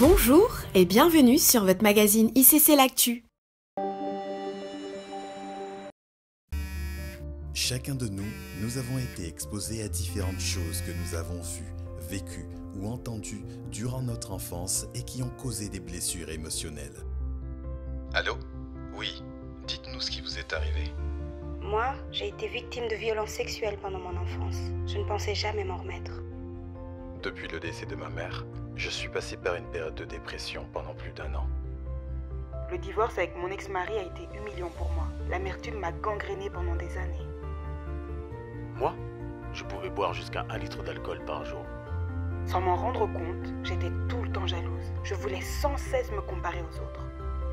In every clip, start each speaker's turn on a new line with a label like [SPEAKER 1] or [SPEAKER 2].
[SPEAKER 1] Bonjour et bienvenue sur votre magazine ICC L'Actu.
[SPEAKER 2] Chacun de nous avons été exposés à différentes choses que nous avons vues, vécues ou entendues durant notre enfance et qui ont causé des blessures émotionnelles. Allô? Oui, dites-nous ce qui vous est arrivé.
[SPEAKER 3] Moi, j'ai été victime de violences sexuelles pendant mon enfance. Je ne pensais jamais m'en remettre.
[SPEAKER 2] Depuis le décès de ma mère, je suis passé par une période de dépression pendant plus d'1 an.
[SPEAKER 3] Le divorce avec mon ex-mari a été humiliant pour moi. L'amertume m'a gangréné pendant des années.
[SPEAKER 4] Moi, je pouvais boire jusqu'à 1 litre d'alcool par jour.
[SPEAKER 3] Sans m'en rendre compte, j'étais tout le temps jalouse. Je voulais sans cesse me comparer aux autres.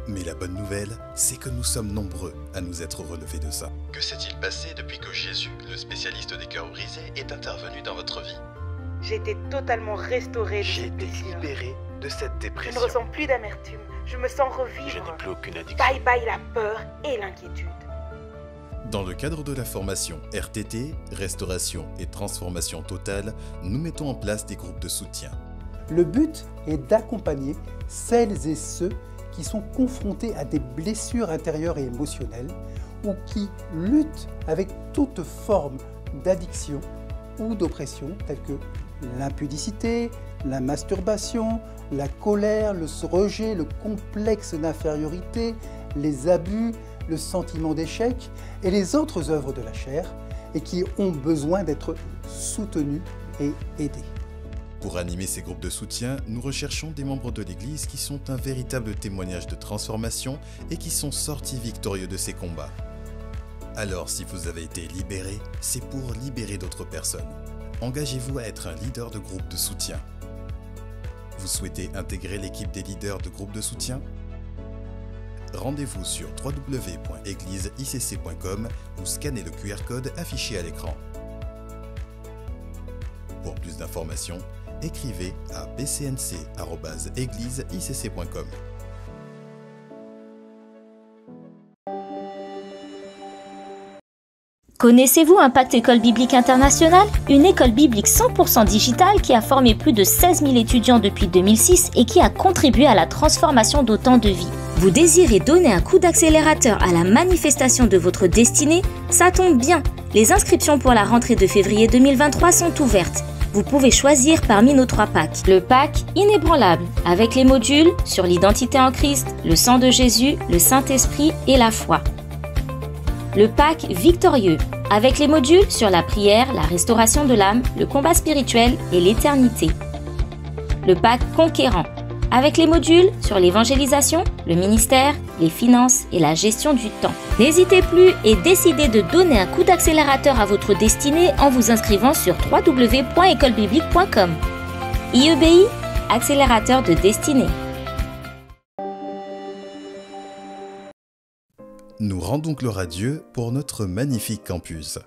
[SPEAKER 2] Mais la bonne nouvelle, c'est que nous sommes nombreux à nous être relevés de ça. Que s'est-il passé depuis que Jésus, le spécialiste des cœurs brisés, est intervenu dans votre vie?
[SPEAKER 3] J'ai été totalement restaurée de
[SPEAKER 2] J'ai
[SPEAKER 3] cette
[SPEAKER 2] été
[SPEAKER 3] blessure.
[SPEAKER 2] libéré de cette
[SPEAKER 3] Je
[SPEAKER 2] dépression.
[SPEAKER 3] ne ressens plus d'amertume. Je me sens
[SPEAKER 4] Je
[SPEAKER 3] revivre.
[SPEAKER 4] n'ai plus aucune addiction.
[SPEAKER 3] Bye bye la peur et l'inquiétude.
[SPEAKER 2] Dans le cadre de la formation RTT, Restauration et Transformation Totale, nous mettons en place des groupes de soutien.
[SPEAKER 5] Le but est d'accompagner celles et ceux qui sont confrontés à des blessures intérieures et émotionnelles ou qui luttent avec toute forme d'addiction ou d'oppression telles que l'impudicité, la masturbation, la colère, le rejet, le complexe d'infériorité, les abus, le sentiment d'échec et les autres œuvres de la chair et qui ont besoin d'être soutenus et aidés.
[SPEAKER 2] Pour animer ces groupes de soutien, nous recherchons des membres de l'Église qui sont un véritable témoignage de transformation et qui sont sortis victorieux de ces combats. Alors, si vous avez été libéré, c'est pour libérer d'autres personnes. Engagez-vous à être un leader de groupe de soutien. Vous souhaitez intégrer l'équipe des leaders de groupe de soutien? Rendez-vous sur www.egliseiCC.com ou scannez le QR code affiché à l'écran. Pour plus d'informations, écrivez à bcnc@egliseiCC.com.
[SPEAKER 6] Connaissez-vous Impact École Biblique Internationale? Une école biblique 100% digitale qui a formé plus de 16 000 étudiants depuis 2006 et qui a contribué à la transformation d'autant de vies. Vous désirez donner un coup d'accélérateur à la manifestation de votre destinée? Ça tombe bien! Les inscriptions pour la rentrée de février 2023 sont ouvertes. Vous pouvez choisir parmi nos 3 packs. Le pack inébranlable, avec les modules sur l'identité en Christ, le sang de Jésus, le Saint-Esprit et la foi. Le pack victorieux, avec les modules sur la prière, la restauration de l'âme, le combat spirituel et l'éternité. Le pack conquérant, avec les modules sur l'évangélisation, le ministère, les finances et la gestion du temps. N'hésitez plus et décidez de donner un coup d'accélérateur à votre destinée en vous inscrivant sur www.écolebiblique.com. IEBI, accélérateur de destinée.
[SPEAKER 2] Nous rendons gloire à Dieu pour notre magnifique campus.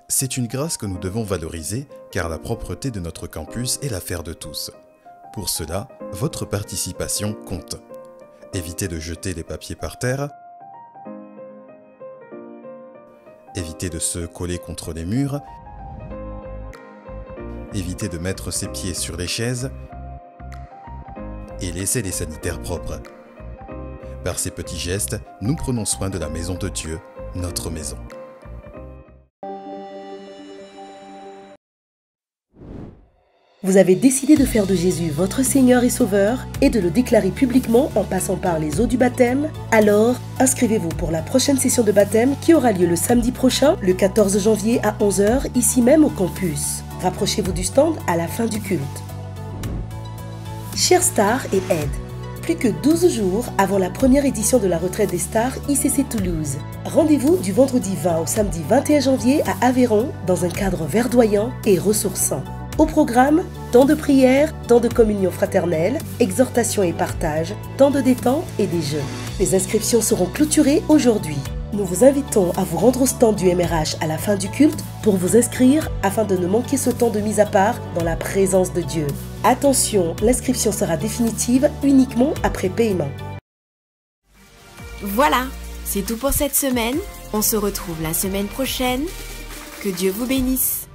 [SPEAKER 2] C'est une grâce que nous devons valoriser car la propreté de notre campus est l'affaire de tous. Pour cela, votre participation compte. Évitez de jeter les papiers par terre. Évitez de se coller contre les murs. Évitez de mettre ses pieds sur les chaises. Et laissez les sanitaires propres. Par ces petits gestes, nous prenons soin de la maison de Dieu, notre maison.
[SPEAKER 7] Vous avez décidé de faire de Jésus votre Seigneur et Sauveur et de le déclarer publiquement en passant par les eaux du baptême? Alors, inscrivez-vous pour la prochaine session de baptême qui aura lieu le samedi prochain, le 14 janvier à 11 h, ici même au campus. Rapprochez-vous du stand à la fin du culte. Chers stars et aides, plus que 12 jours avant la première édition de la retraite des stars ICC Toulouse. Rendez-vous du vendredi 20 au samedi 21 janvier à Aveyron dans un cadre verdoyant et ressourçant. Au programme, temps de prière, temps de communion fraternelle, exhortation et partage, temps de détente et des jeux. Les inscriptions seront clôturées aujourd'hui. Nous vous invitons à vous rendre au stand du MRH à la fin du culte pour vous inscrire afin de ne manquer ce temps de mise à part dans la présence de Dieu. Attention, l'inscription sera définitive uniquement après paiement.
[SPEAKER 1] Voilà, c'est tout pour cette semaine. On se retrouve la semaine prochaine. Que Dieu vous bénisse.